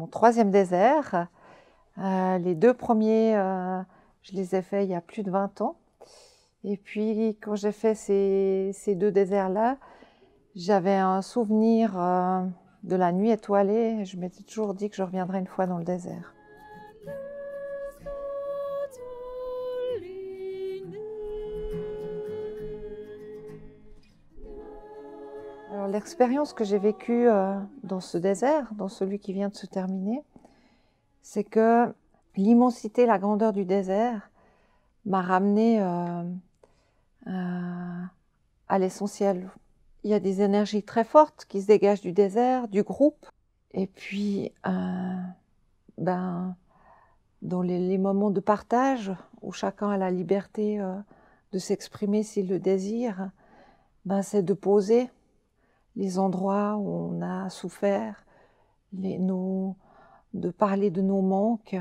mon troisième désert. Les deux premiers, je les ai faits il y a plus de 20 ans. Et puis, quand j'ai fait ces deux déserts-là, j'avais un souvenir de la nuit étoilée. Je m'étais toujours dit que je reviendrais une fois dans le désert. Alors, l'expérience que j'ai vécue dans ce désert, dans celui qui vient de se terminer, c'est que l'immensité, la grandeur du désert m'a ramené à l'essentiel. Il y a des énergies très fortes qui se dégagent du désert, du groupe. Et puis, dans les moments de partage, où chacun a la liberté de s'exprimer s'il le désire, c'est de poser les endroits où on a souffert, de parler de nos manques,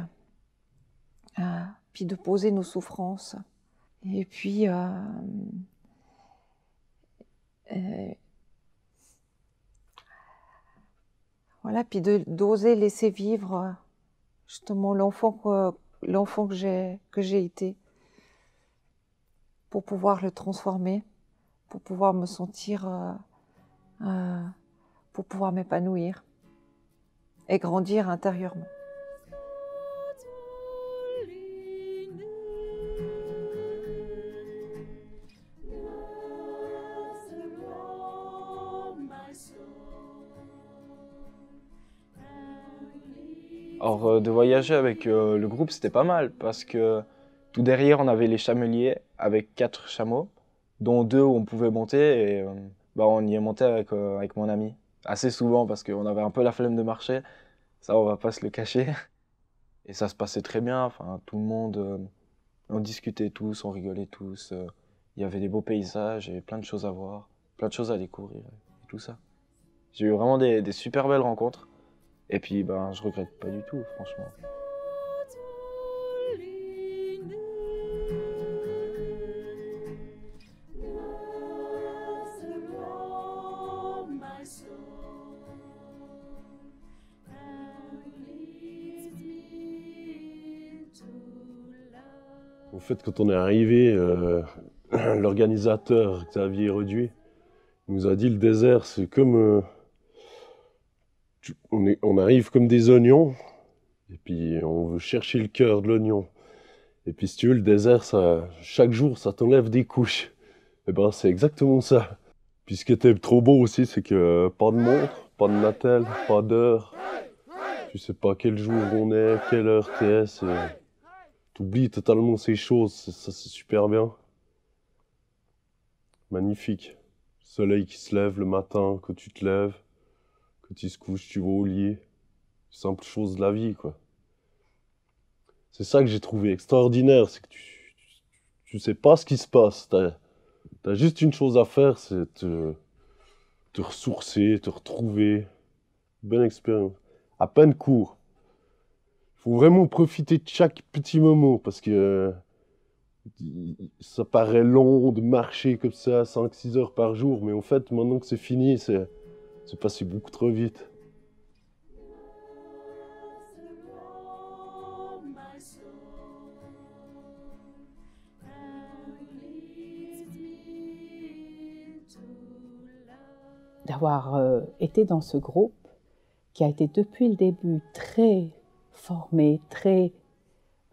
puis de poser nos souffrances. Et puis, voilà, puis d'oser laisser vivre justement l'enfant que j'ai été, pour pouvoir le transformer, pour pouvoir me sentir, pour pouvoir m'épanouir et grandir intérieurement. Alors, de voyager avec le groupe, c'était pas mal parce que tout derrière, on avait les chameliers avec 4 chameaux, dont 2 où on pouvait monter et on y est monté avec mon ami. Assez souvent parce qu'on avait un peu la flemme de marcher, ça on va pas se le cacher. Et ça se passait très bien, enfin tout le monde, on discutait tous, on rigolait tous. Il y avait des beaux paysages et plein de choses à voir, plein de choses à découvrir et tout ça. J'ai eu vraiment des super belles rencontres. Et puis, je regrette pas du tout, franchement. En fait, quand on est arrivé, l'organisateur, Xavier Reduit, nous a dit le désert, c'est comme... on arrive comme des oignons, et puis on veut chercher le cœur de l'oignon. Et puis si tu veux, le désert, chaque jour, ça t'enlève des couches. Et c'est exactement ça. Puis ce qui était trop beau aussi, c'est que pas de montre, pas de natel, pas d'heure. Tu sais pas quel jour on est, quelle heure t'es, t'oublies totalement ces choses, ça c'est super bien. Magnifique. Soleil qui se lève le matin, que tu te lèves, que tu te couches, tu vas au lit. Simple chose de la vie, quoi. C'est ça que j'ai trouvé extraordinaire, c'est que tu sais pas ce qui se passe. T'as juste une chose à faire, c'est te ressourcer, te retrouver. Bonne expérience. À peine court. Il faut vraiment profiter de chaque petit moment parce que ça paraît long de marcher comme ça 5-6 heures par jour, mais en fait, maintenant que c'est fini, c'est passé beaucoup trop vite. D'avoir été dans ce groupe qui a été depuis le début très formé, très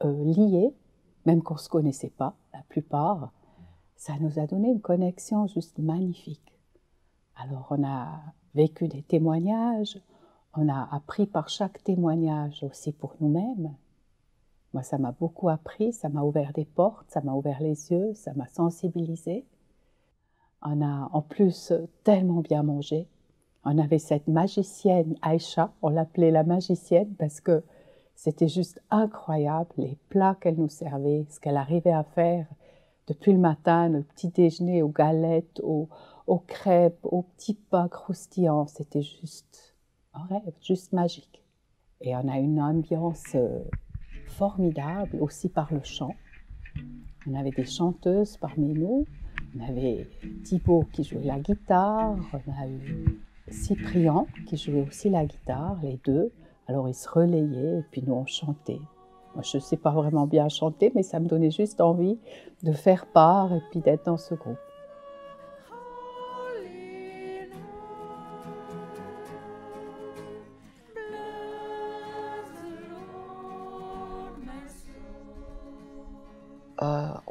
lié, même qu'on ne se connaissait pas, la plupart, ça nous a donné une connexion juste magnifique. Alors on a vécu des témoignages, on a appris par chaque témoignage aussi pour nous-mêmes. Moi, ça m'a beaucoup appris, ça m'a ouvert des portes, ça m'a ouvert les yeux, ça m'a sensibilisé. On a en plus tellement bien mangé. On avait cette magicienne, Aïcha, on l'appelait la magicienne parce que c'était juste incroyable, les plats qu'elle nous servait, ce qu'elle arrivait à faire depuis le matin, le petit déjeuner, aux galettes, aux crêpes, aux petits pains croustillants. C'était juste un rêve, juste magique. Et on a une ambiance formidable aussi par le chant. On avait des chanteuses parmi nous. On avait Thibaut qui jouait la guitare, on a eu Cyprien qui jouait aussi la guitare, les deux. Alors ils se relayaient et puis nous on chantait. Moi je ne sais pas vraiment bien chanter, mais ça me donnait juste envie de faire part et puis d'être dans ce groupe.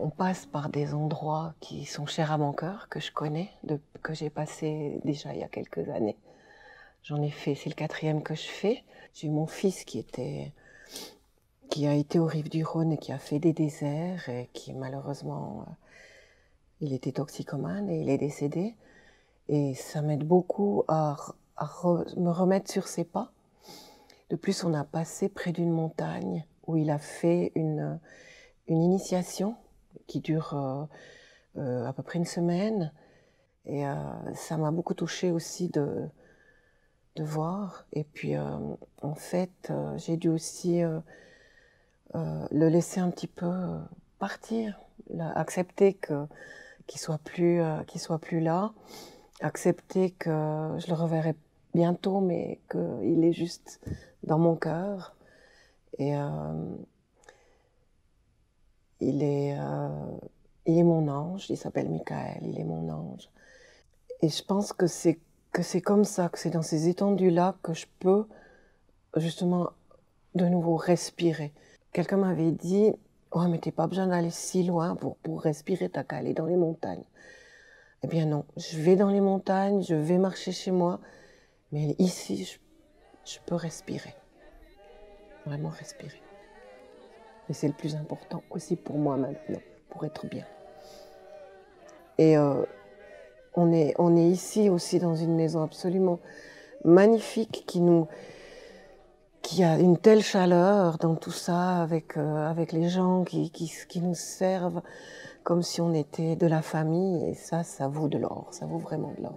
On passe par des endroits qui sont chers à mon cœur, que je connais, que j'ai passé déjà il y a quelques années. J'en ai fait, c'est le 4e que je fais. J'ai eu mon fils qui a été aux rives du Rhône et qui a fait des déserts et qui malheureusement, il était toxicomane et il est décédé. Et ça m'aide beaucoup à me remettre sur ses pas. De plus, on a passé près d'une montagne où il a fait une initiation qui dure à peu près une semaine. Et ça m'a beaucoup touchée aussi de voir. Et puis, en fait, j'ai dû aussi le laisser un petit peu partir, accepter qu'il soit plus là, accepter que je le reverrai bientôt, mais qu'il est juste dans mon cœur. Et il est mon ange, il s'appelle Michael, il est mon ange. Et je pense que c'est comme ça, que c'est dans ces étendues-là que je peux justement de nouveau respirer. Quelqu'un m'avait dit « Oh, mais t'es pas besoin d'aller si loin pour respirer, t'as qu'à aller dans les montagnes. » Eh bien non, je vais dans les montagnes, je vais marcher chez moi, mais ici, je peux respirer. Vraiment respirer. Et c'est le plus important aussi pour moi maintenant, pour être bien. Et on est ici aussi dans une maison absolument magnifique qui a une telle chaleur dans tout ça, avec les gens qui nous servent comme si on était de la famille. Et ça vaut de l'or, ça vaut vraiment de l'or.